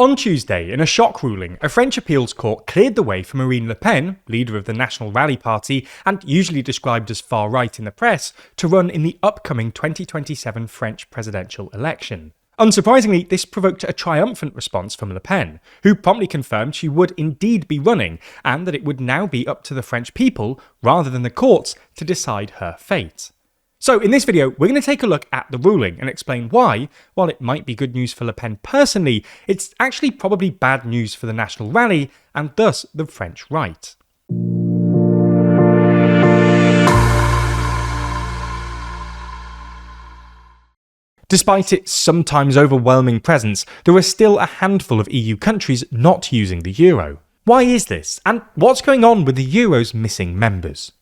On Tuesday, in a shock ruling, a French appeals court cleared the way for Marine Le Pen, leader of the National Rally Party and usually described as far-right in the press, to run in the upcoming 2027 French presidential election. Unsurprisingly, this provoked a triumphant response from Le Pen, who promptly confirmed she would indeed be running and that it would now be up to the French people, rather than the courts, to decide her fate. So in this video, we're going to take a look at the ruling and explain why, while it might be good news for Le Pen personally, it's actually probably bad news for the National Rally and thus the French right. Despite its sometimes overwhelming presence, there are still a handful of EU countries not using the euro. Why is this? And what's going on with the euro's missing members?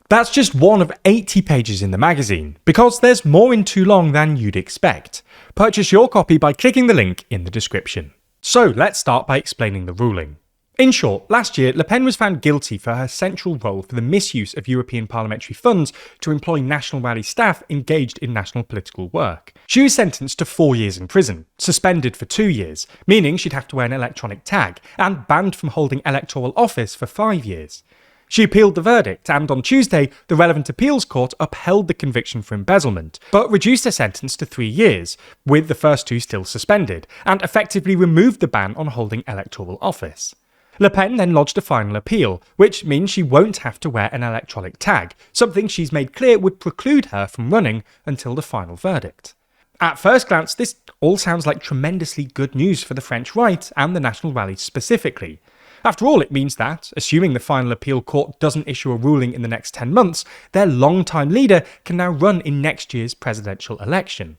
That's just one of 80 pages in the magazine, because there's more in too long than you'd expect. Purchase your copy by clicking the link in the description. So let's start by explaining the ruling. In short, last year, Le Pen was found guilty for her central role for the misuse of European parliamentary funds to employ National Rally staff engaged in national political work. She was sentenced to 4 years in prison, suspended for 2 years, meaning she'd have to wear an electronic tag, and banned from holding electoral office for 5 years. She appealed the verdict, and on Tuesday, the relevant appeals court upheld the conviction for embezzlement, but reduced her sentence to 3 years, with the first 2 still suspended, and effectively removed the ban on holding electoral office. Le Pen then lodged a final appeal, which means she won't have to wear an electronic tag, something she's made clear would preclude her from running until the final verdict. At first glance, this all sounds like tremendously good news for the French right and the National Rally specifically. After all, it means that, assuming the final appeal court doesn't issue a ruling in the next 10 months, their long-time leader can now run in next year's presidential election.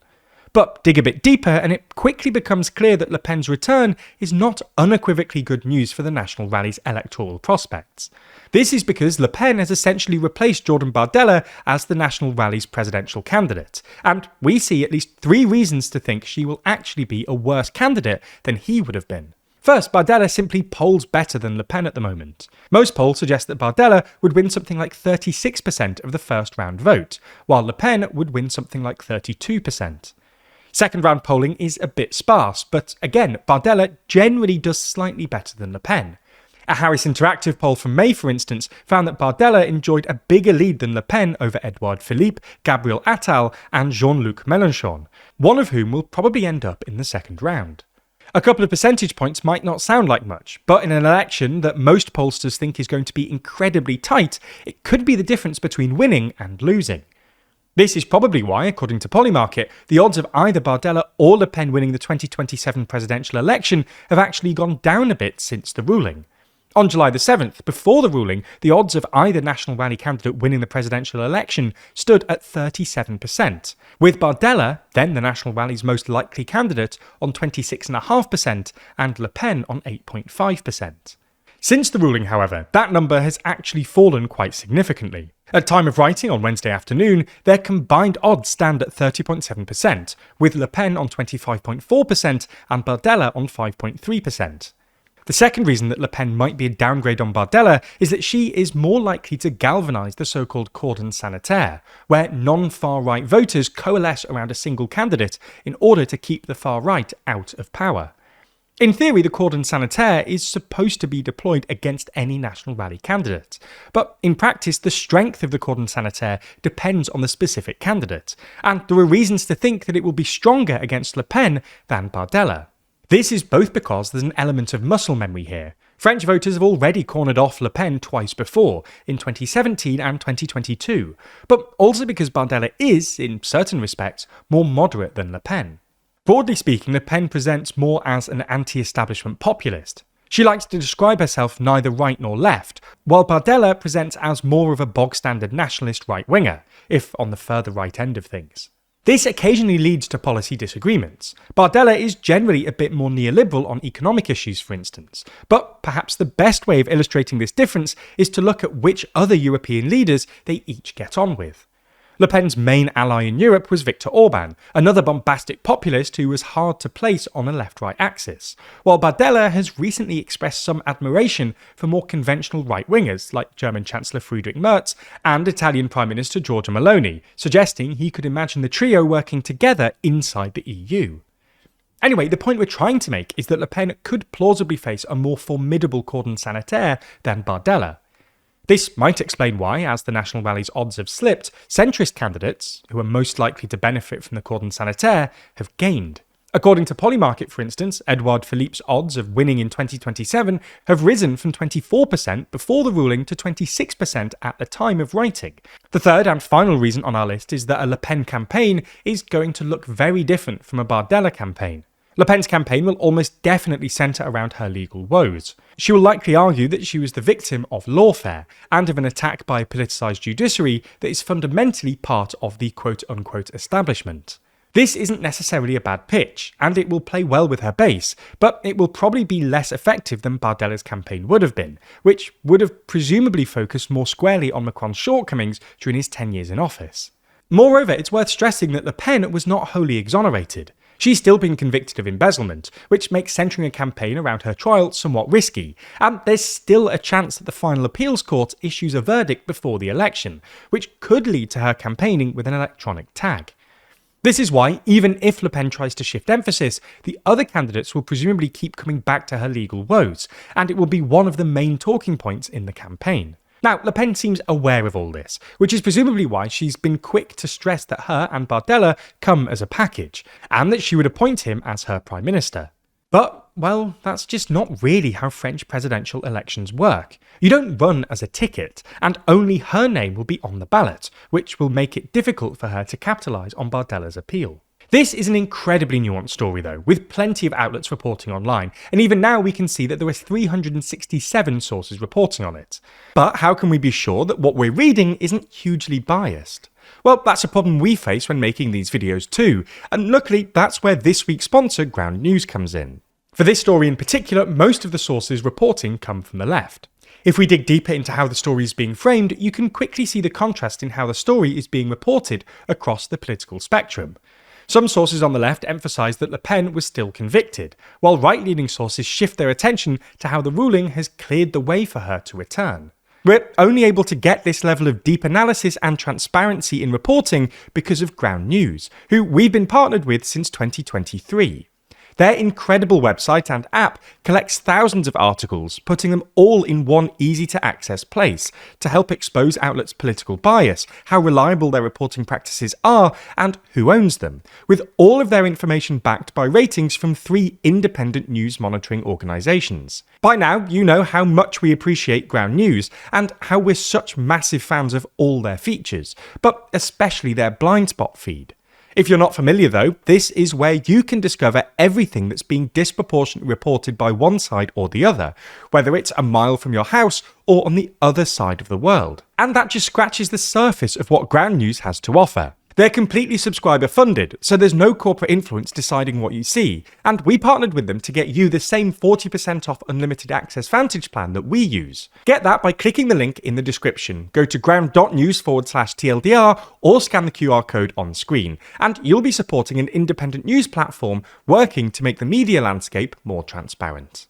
But dig a bit deeper and it quickly becomes clear that Le Pen's return is not unequivocally good news for the National Rally's electoral prospects. This is because Le Pen has essentially replaced Jordan Bardella as the National Rally's presidential candidate, and we see at least 3 reasons to think she will actually be a worse candidate than he would have been. First, Bardella simply polls better than Le Pen at the moment. Most polls suggest that Bardella would win something like 36% of the first round vote, while Le Pen would win something like 32%. Second round polling is a bit sparse, but again, Bardella generally does slightly better than Le Pen. A Harris Interactive poll from May, for instance, found that Bardella enjoyed a bigger lead than Le Pen over Edouard Philippe, Gabriel Attal and Jean-Luc Mélenchon, one of whom will probably end up in the second round. A couple of percentage points might not sound like much, but in an election that most pollsters think is going to be incredibly tight, it could be the difference between winning and losing. This is probably why, according to Polymarket, the odds of either Bardella or Le Pen winning the 2027 presidential election have actually gone down a bit since the ruling. On July the 7th, before the ruling, the odds of either National Rally candidate winning the presidential election stood at 37%, with Bardella, then the National Rally's most likely candidate, on 26.5% and Le Pen on 8.5%. Since the ruling, however, that number has actually fallen quite significantly. At time of writing on Wednesday afternoon, their combined odds stand at 30.7%, with Le Pen on 25.4% and Bardella on 5.3%. The second reason that Le Pen might be a downgrade on Bardella is that she is more likely to galvanise the so-called cordon sanitaire, where non-far-right voters coalesce around a single candidate in order to keep the far-right out of power. In theory, the cordon sanitaire is supposed to be deployed against any National Rally candidate, but in practice the strength of the cordon sanitaire depends on the specific candidate, and there are reasons to think that it will be stronger against Le Pen than Bardella. This is both because there's an element of muscle memory here. French voters have already cornered off Le Pen twice before, in 2017 and 2022, but also because Bardella is, in certain respects, more moderate than Le Pen. Broadly speaking, Le Pen presents more as an anti-establishment populist. She likes to describe herself neither right nor left, while Bardella presents as more of a bog-standard nationalist right-winger, if on the further right end of things. This occasionally leads to policy disagreements. Bardella is generally a bit more neoliberal on economic issues, for instance, but perhaps the best way of illustrating this difference is to look at which other European leaders they each get on with. Le Pen's main ally in Europe was Viktor Orban, another bombastic populist who was hard to place on a left-right axis, while Bardella has recently expressed some admiration for more conventional right-wingers like German Chancellor Friedrich Merz and Italian Prime Minister Giorgia Meloni, suggesting he could imagine the trio working together inside the EU. Anyway, the point we're trying to make is that Le Pen could plausibly face a more formidable cordon sanitaire than Bardella. This might explain why, as the National Rally's odds have slipped, centrist candidates, who are most likely to benefit from the cordon sanitaire, have gained. According to Polymarket, for instance, Edouard Philippe's odds of winning in 2027 have risen from 24% before the ruling to 26% at the time of writing. The third and final reason on our list is that a Le Pen campaign is going to look very different from a Bardella campaign. Le Pen's campaign will almost definitely centre around her legal woes. She will likely argue that she was the victim of lawfare and of an attack by a politicised judiciary that is fundamentally part of the quote-unquote establishment. This isn't necessarily a bad pitch, and it will play well with her base, but it will probably be less effective than Bardella's campaign would have been, which would have presumably focused more squarely on Macron's shortcomings during his 10 years in office. Moreover, it's worth stressing that Le Pen was not wholly exonerated. She's still been convicted of embezzlement, which makes centering a campaign around her trial somewhat risky, and there's still a chance that the final appeals court issues a verdict before the election, which could lead to her campaigning with an electronic tag. This is why, even if Le Pen tries to shift emphasis, the other candidates will presumably keep coming back to her legal woes, and it will be one of the main talking points in the campaign. Now, Le Pen seems aware of all this, which is presumably why she's been quick to stress that her and Bardella come as a package, and that she would appoint him as her prime minister. But, well, that's just not really how French presidential elections work. You don't run as a ticket, and only her name will be on the ballot, which will make it difficult for her to capitalise on Bardella's appeal. This is an incredibly nuanced story though, with plenty of outlets reporting online, and even now we can see that there are 367 sources reporting on it. But how can we be sure that what we're reading isn't hugely biased? Well, that's a problem we face when making these videos too, and luckily that's where this week's sponsor, Ground News, comes in. For this story in particular, most of the sources reporting come from the left. If we dig deeper into how the story is being framed, you can quickly see the contrast in how the story is being reported across the political spectrum. Some sources on the left emphasise that Le Pen was still convicted, while right-leaning sources shift their attention to how the ruling has cleared the way for her to return. We're only able to get this level of deep analysis and transparency in reporting because of Ground News, who we've been partnered with since 2023. Their incredible website and app collects thousands of articles, putting them all in one easy-to-access place to help expose outlets' political bias, how reliable their reporting practices are, and who owns them, with all of their information backed by ratings from 3 independent news monitoring organisations. By now, you know how much we appreciate Ground News, and how we're such massive fans of all their features, but especially their blind spot feed. If you're not familiar though, this is where you can discover everything that's being disproportionately reported by one side or the other, whether it's a mile from your house or on the other side of the world. And that just scratches the surface of what Ground News has to offer. They're completely subscriber funded, so there's no corporate influence deciding what you see, and we partnered with them to get you the same 40% off unlimited access Vantage plan that we use. Get that by clicking the link in the description. Go to ground.news/TLDR or scan the QR code on screen, and you'll be supporting an independent news platform working to make the media landscape more transparent.